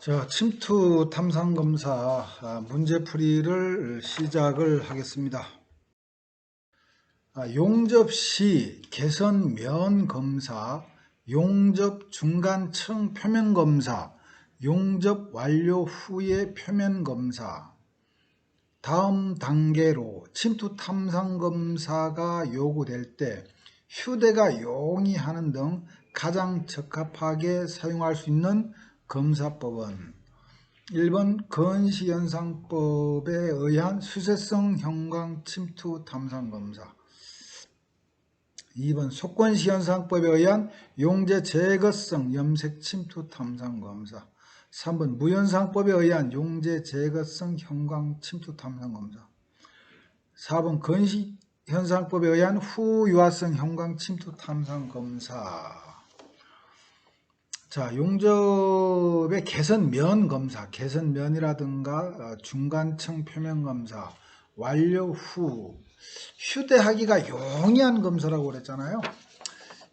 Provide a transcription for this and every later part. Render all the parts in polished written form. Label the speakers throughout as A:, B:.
A: 자, 침투 탐상 검사 문제풀이를 시작을 하겠습니다. 용접 시 개선 면 검사, 용접 중간층 표면 검사, 용접 완료 후의 표면 검사. 다음 단계로 침투 탐상 검사가 요구될 때 휴대가 용이하는 등 가장 적합하게 사용할 수 있는 검사법은 1번 건시현상법에 의한 수세성 형광 침투 탐상 검사, 2번 속건시현상법에 의한 용재 제거성 염색 침투 탐상 검사, 3번 무현상법에 의한 용재 제거성 형광 침투 탐상 검사, 4번 건시현상법에 의한 후유화성 형광 침투 탐상 검사. 자, 용접의 개선면 검사, 개선면이라든가 중간층 표면 검사, 완료 후 휴대하기가 용이한 검사라고 그랬잖아요.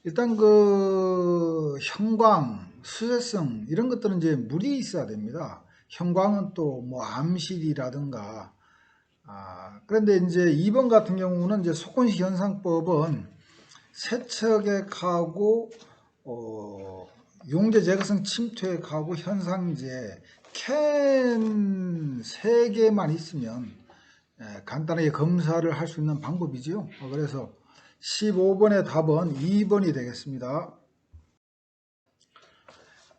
A: 일단 그 형광, 수세성 이런 것들은 이제 물이 있어야 됩니다. 형광은 또 뭐 암실이라든가 그런데 이제 2번 같은 경우는 이제 속건식 현상법은 세척액하고 용재 제거성 침투액하고 현상제 캔 3개만 있으면 간단하게 검사를 할 수 있는 방법이지요. 그래서 15번의 답은 2번이 되겠습니다.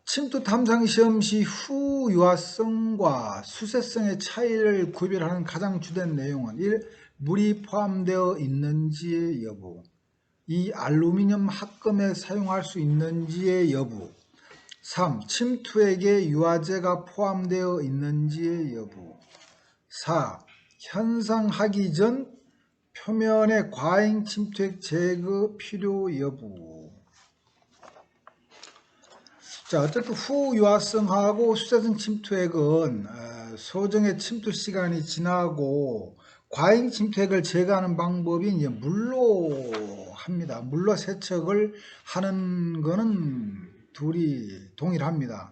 A: 침투 탐상 시험 시 후유화성과 수세성의 차이를 구별하는 가장 주된 내용은 1. 물이 포함되어 있는지의 여부, 2. 알루미늄 합금에 사용할 수 있는지의 여부, 3. 침투액에 유화제가 포함되어 있는지의 여부, 4. 현상하기 전 표면의 과잉 침투액 제거 필요 여부. 자, 어쨌든 후유화성하고 수세성 침투액은 소정의 침투 시간이 지나고 과잉 침투액을 제거하는 방법이 이제 물로 합니다. 물로 세척을 하는 거는 둘이 동일합니다.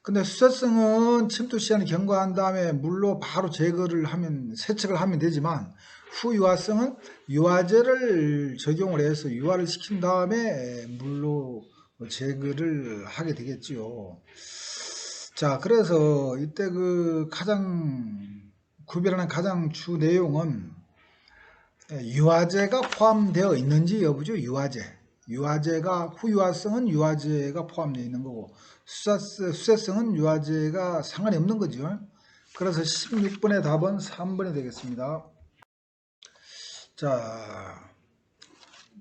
A: 근데 수세성은 침투 시간을 경과한 다음에 물로 바로 제거를 하면, 세척을 하면 되지만 후유화성은 유화제를 적용을 해서 유화를 시킨 다음에 물로 제거를 하게 되겠지요. 자, 그래서 이때 그 가장 구별하는 가장 주 내용은 유화제가 포함되어 있는지 여부죠. 유화제가 후유화성은 유화제가 포함되어 있는 거고 수세성은 유화제가 상관이 없는 거죠. 그래서 16번의 답은 3번이 되겠습니다. 자,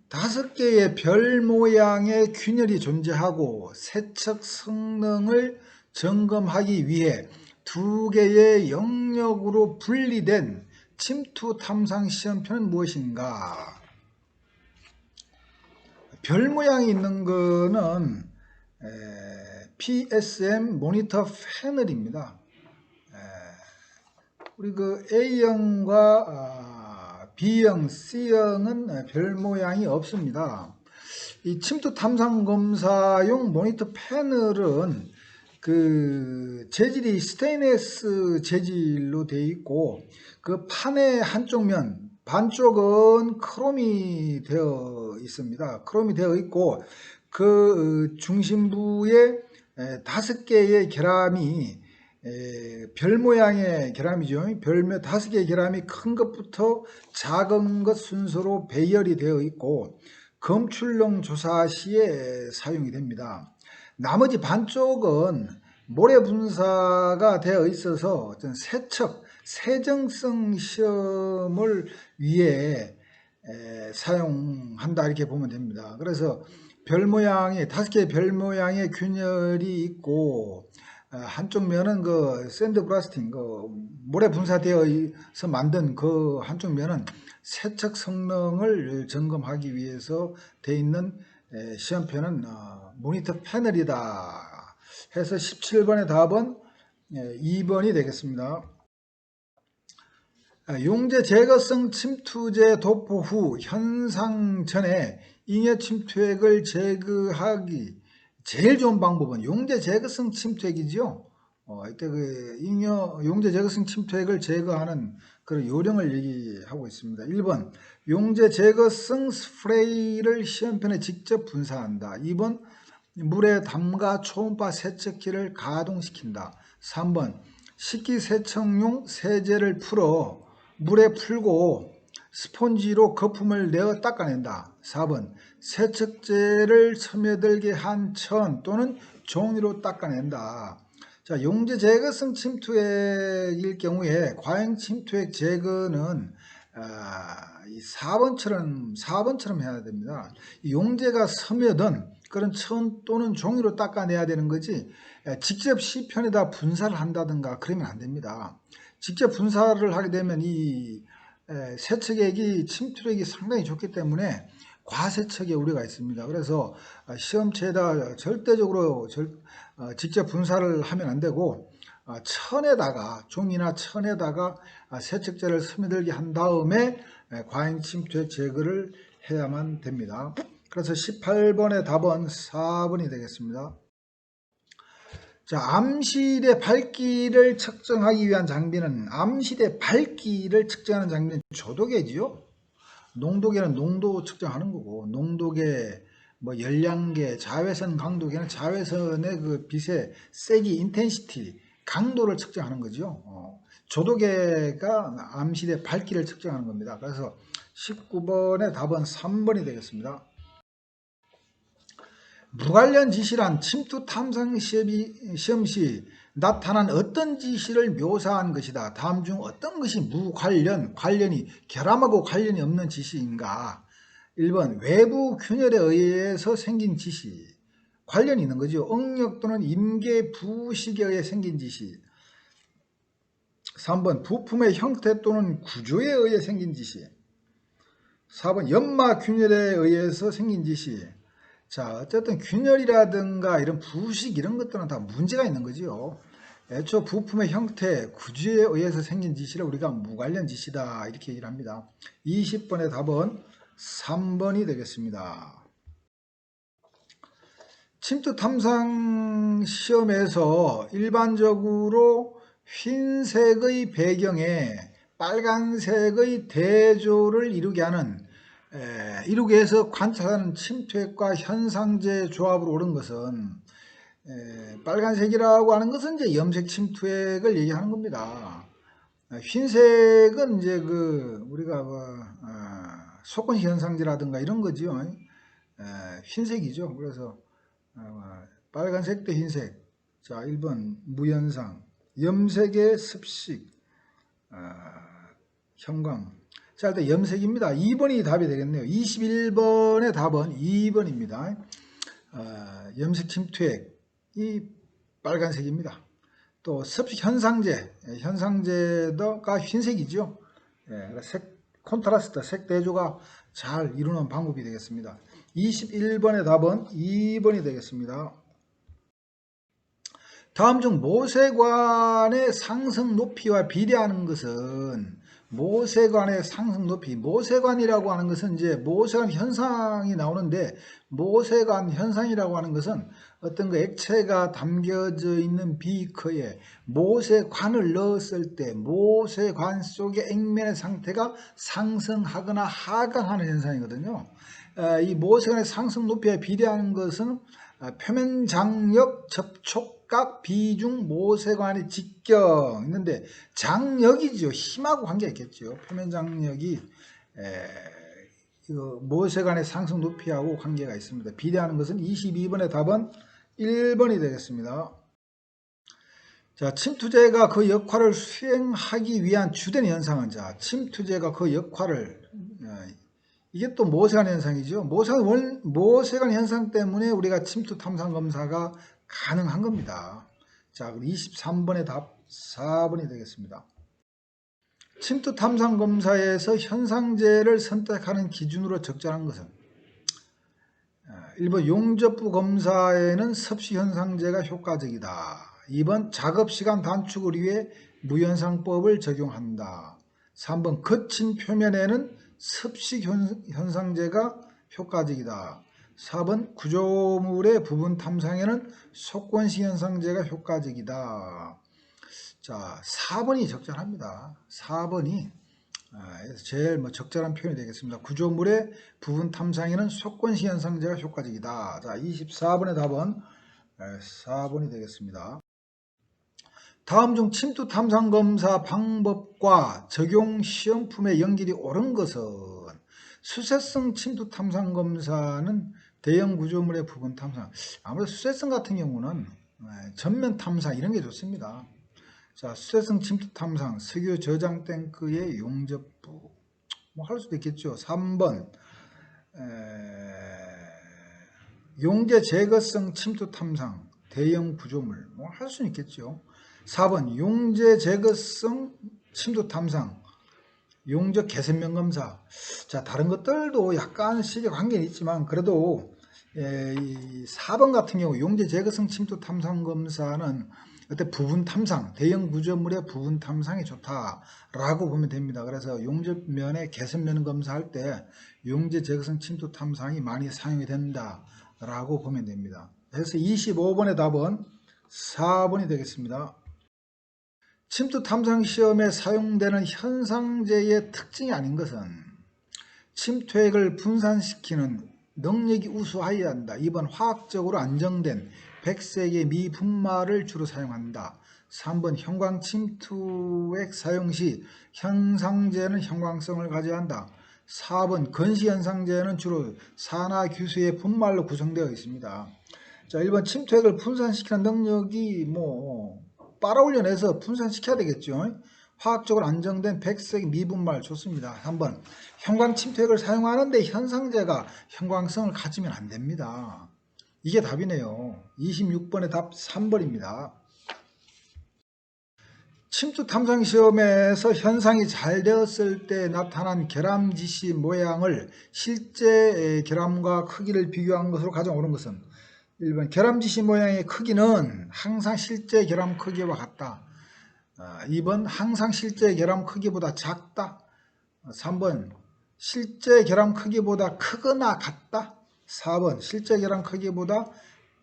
A: 5개의 별 모양의 균열이 존재하고 세척 성능을 점검하기 위해 2개의 영역으로 분리된 침투 탐상 시험표는 무엇인가? 별 모양이 있는 거는 PSM 모니터 패널입니다. 우리 그 A형과 B형, C형은 별 모양이 없습니다. 이 침투 탐상 검사용 모니터 패널은 그 재질이 스테인리스 재질로 되어 있고 그 판의 한쪽 면 반쪽은 크롬이 되어 있습니다. 크롬이 되어 있고 그 중심부에 5개의 계람이 별 모양의 계람이죠. 별 5개의 계람이 큰 것부터 작은 것 순서로 배열이 되어 있고 검출렁 조사 시에 사용이 됩니다. 나머지 반쪽은 모래 분사가 되어 있어서 세척, 세정성 시험을 위해 사용한다 이렇게 보면 됩니다. 그래서 별 모양의 5개의 별 모양의 균열이 있고 한쪽 면은 그 샌드 브라스팅, 그 모래 분사되어서 만든 그 한쪽 면은 세척 성능을 점검하기 위해서 되어 있는 시험표는 모니터 패널이다 해서 17번의 답은 2번이 되겠습니다. 용재 제거성 침투제 도포 후 현상 전에 잉여 침투액을 제거하기 제일 좋은 방법은 용재 제거성 침투액이죠. 이때 그 잉여 용재 제거성 침투액을 제거하는 그런 요령을 얘기하고 있습니다. 1번 용재 제거성 스프레이를 시험편에 직접 분사한다. 2번 물에 담가 초음파 세척기를 가동시킨다. 3번 식기세척용 세제를 풀어 물에 풀고 스폰지로 거품을 내어 닦아낸다. 4번 세척제를 스며들게 한 천 또는 종이로 닦아낸다. 자, 용재 제거성 침투액일 경우에 과잉 침투액 제거는 이 4번처럼 해야 됩니다. 용재가 스며든 그런 천 또는 종이로 닦아내야 되는 거지 직접 시편에다 분사를 한다든가 그러면 안 됩니다. 직접 분사를 하게 되면 이 세척액이 침투력이 상당히 좋기 때문에 과세척의 우려가 있습니다. 그래서 시험체에다 절대적으로 직접 분사를 하면 안 되고 천에다가 종이나 천에다가 세척제를 스며들게 한 다음에 과잉 침투액 제거를 해야만 됩니다. 그래서 18번의 답은 4번이 되겠습니다. 자, 암실의 밝기를 측정하기 위한 장비는 암실의 밝기를 측정하는 장비는 조도계지요. 농도계는 농도 측정하는 거고 농도계, 뭐 열량계, 자외선 강도계는 자외선의 그 빛의 세기, 인텐시티, 강도를 측정하는 거죠. 조도계가 암실의 밝기를 측정하는 겁니다. 그래서 19번의 답은 3번이 되겠습니다. 무관련 지시란 침투 탐상 시험 시 나타난 어떤 지시를 묘사한 것이다. 다음 중 어떤 것이 무관련, 관련이 결함하고 관련이 없는 지시인가? 1번 외부 균열에 의해서 생긴 지시. 관련이 있는 거죠. 응력 또는 임계 부식에 의해 생긴 지시. 3번 부품의 형태 또는 구조에 의해 생긴 지시. 4번 연마 균열에 의해서 생긴 지시. 자, 어쨌든 균열이라든가 이런 부식 이런 것들은 다 문제가 있는 거지요. 애초 부품의 형태, 구조에 의해서 생긴 지시를 우리가 무관련 지시다 이렇게 얘기를 합니다. 20번의 답은 3번이 되겠습니다. 침투 탐상 시험에서 일반적으로 흰색의 배경에 빨간색의 대조를 이루게 해서 관찰하는 침투액과 현상제 조합으로 옳은 것은 빨간색이라고 하는 것은 이제 염색 침투액을 얘기하는 겁니다. 흰색은 이제 우리가 속건 현상제라든가 이런 거지요. 흰색이죠. 그래서 빨간색 대 흰색. 자, 1번 무현상, 염색의 습식, 형광. 자, 일단 염색입니다. 2번이 답이 되겠네요. 21번의 답은 2번입니다. 염색 침투액이 빨간색입니다. 또 습식 현상제가 흰색이죠. 콘트라스트, 색 대조가 잘 이루는 방법이 되겠습니다. 21번의 답은 2번이 되겠습니다. 다음 중 모세관의 상승 높이와 비례하는 것은 모세관의 상승 높이, 모세관이라고 하는 것은 이제 모세관 현상이 나오는데 모세관 현상이라고 하는 것은 어떤 그 액체가 담겨져 있는 비커에 모세관을 넣었을 때 모세관 속의 액면의 상태가 상승하거나 하강하는 현상이거든요. 이 모세관의 상승 높이에 비례하는 것은 표면 장력 접촉각 비중 모세관의 직경 있는데 장력이죠. 힘하고 관계가 있겠죠. 표면 장력이 모세관의 상승 높이하고 관계가 있습니다. 비례하는 것은 22번의 답은 1번이 되겠습니다. 자, 침투제가 그 역할을 수행하기 위한 주된 현상은 자, 침투제가 그 역할을 이게 또 모세관 현상이죠. 모세관 현상 때문에 우리가 침투 탐상 검사가 가능한 겁니다. 자, 23번의 답 4번이 되겠습니다. 침투 탐상 검사에서 현상제를 선택하는 기준으로 적절한 것은 1번 용접부 검사에는 섭씨 현상제가 효과적이다. 2번 작업시간 단축을 위해 무현상법을 적용한다. 3번 거친 표면에는 습식 현상제가 효과적이다. 4번 구조물의 부분 탐상에는 속권식 현상제가 효과적이다. 자, 4번이 적절합니다. 4번이 제일 적절한 표현이 되겠습니다. 구조물의 부분 탐상에는 속권식 현상제가 효과적이다. 자, 24번의 답은 4번이 되겠습니다. 다음 중 침투 탐상 검사 방법과 적용 시험품의 연결이 옳은 것은 수세성 침투 탐상 검사는 대형 구조물의 부분 탐상. 아무래도 수세성 같은 경우는 전면 탐상 이런 게 좋습니다. 자, 수세성 침투 탐상, 석유 저장 탱크의 용접부. 뭐 할 수도 있겠죠. 3번 용제 제거성 침투 탐상, 대형 구조물. 뭐 할 수는 있겠죠. 4번 용제 제거성 침투 탐상, 용접 개선면 검사. 자, 다른 것들도 약간씩의 관계는 있지만 그래도 이 4번 같은 경우 용제 제거성 침투 탐상 검사는 어때 부분 탐상, 대형 구조물의 부분 탐상이 좋다라고 보면 됩니다. 그래서 용접면의 개선면 검사할 때 용제 제거성 침투 탐상이 많이 사용이 된다라고 보면 됩니다. 그래서 25번의 답은 4번이 되겠습니다. 침투 탐상 시험에 사용되는 현상제의 특징이 아닌 것은 침투액을 분산시키는 능력이 우수하여야 한다. 2번 화학적으로 안정된 백색의 미분말을 주로 사용한다. 3번 형광 침투액 사용 시 현상제는 형광성을 가져야 한다. 4번 건시현상제는 주로 산화규수의 분말로 구성되어 있습니다. 자, 1번 침투액을 분산시키는 능력이 빨아올려내서 분산시켜야 되겠죠. 화학적으로 안정된 백색 미분말 좋습니다. 3번 형광 침투액을 사용하는데 현상제가 형광성을 가지면 안 됩니다. 이게 답이네요. 26번의 답 3번입니다. 침투 탐상 시험에서 현상이 잘 되었을 때 나타난 결함지시 모양을 실제 결함과 크기를 비교한 것으로 가장 옳은 것은 1번 결함지시 모양의 크기는 항상 실제 결함 크기와 같다. 2번 항상 실제 결함 크기보다 작다. 3번 실제 결함 크기보다 크거나 같다. 4번 실제 결함 크기보다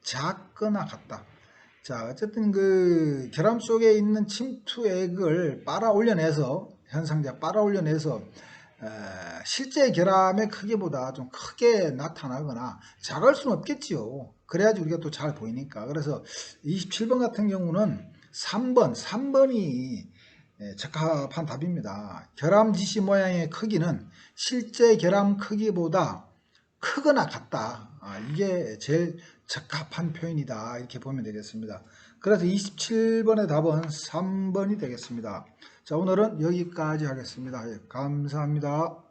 A: 작거나 같다. 자, 어쨌든 그 결함 속에 있는 침투액을 빨아 올려내서 현상자 빨아 올려내서 실제 결함의 크기보다 좀 크게 나타나거나 작을 수는 없겠지요. 그래야지 우리가 또 잘 보이니까. 그래서 27번 같은 경우는 3번이 적합한 답입니다. 결함 지시 모양의 크기는 실제 결함 크기보다 크거나 같다. 이게 제일 적합한 표현이다. 이렇게 보면 되겠습니다. 그래서 27번의 답은 3번이 되겠습니다. 자, 오늘은 여기까지 하겠습니다. 감사합니다.